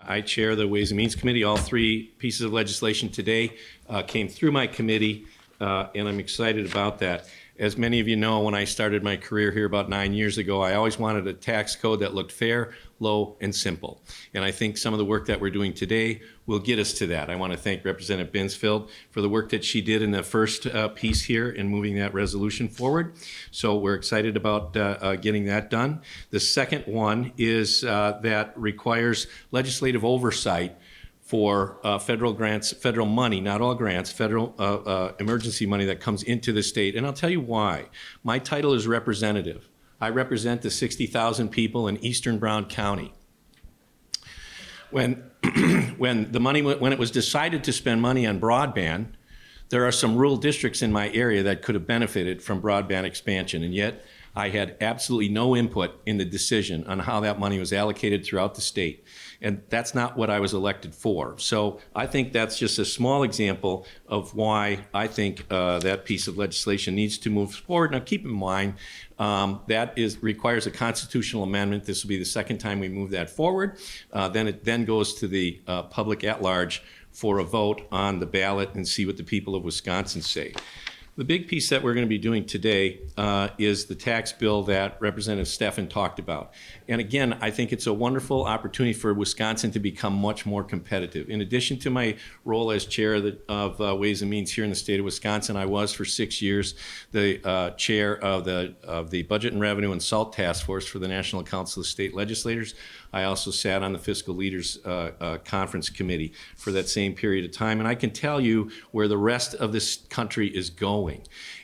I chair the Ways and Means Committee. All three pieces of legislation today came through my committee, and I'm excited about that. As many of you know, when I started my career here about 9 years ago, I always wanted a tax code that looked fair, low, and simple. And I think some of the work that we're doing today will get us to that. I want to thank Representative Binsfeld for the work that she did in the first piece here in moving that resolution forward. So we're excited about getting that done. The second one is that requires legislative oversight for federal grants, federal money, not all grants, federal emergency money that comes into the state. And I'll tell you why. My title is representative. I represent the 60,000 people in eastern Brown County. When when it was decided to spend money on broadband, there are some rural districts in my area that could have benefited from broadband expansion, and yet I had absolutely no input in the decision on how that money was allocated throughout the state. And that's not what I was elected for. So I think that's just a small example of why I think that piece of legislation needs to move forward. Now keep in mind, that requires a constitutional amendment. This will be the second time we move that forward. Then it goes to the public at large for a vote on the ballot and see what the people of Wisconsin say. The big piece that we're going to be doing today is the tax bill that Representative Steffen talked about. And again, I think it's a wonderful opportunity for Wisconsin to become much more competitive. In addition to my role as chair of Ways and Means here in the state of Wisconsin, I was for 6 years the chair of the Budget and Revenue and SALT Task Force for the National Council of State Legislators. I also sat on the Fiscal Leaders Conference Committee for that same period of time. And I can tell you where the rest of this country is going.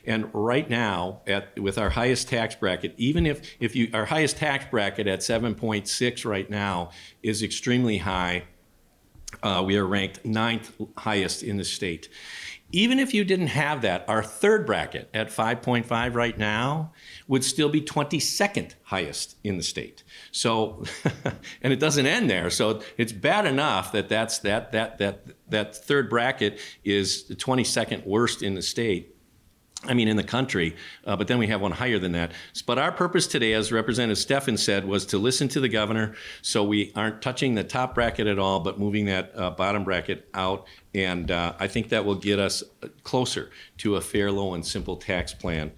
And right now, with our highest tax bracket, even if our highest tax bracket at 7.6 right now is extremely high, we are ranked 9th highest in the state. Even if you didn't have that, our third bracket at 5.5 right now would still be 22nd highest in the state. So, and it doesn't end there. So it's bad enough that that third bracket is the 22nd worst in the state. I mean, in the country, but then we have one higher than that. But our purpose today, as Representative Steffen said, was to listen to the governor, so we aren't touching the top bracket at all, but moving that bottom bracket out. And I think that will get us closer to a fair, low, and simple tax plan.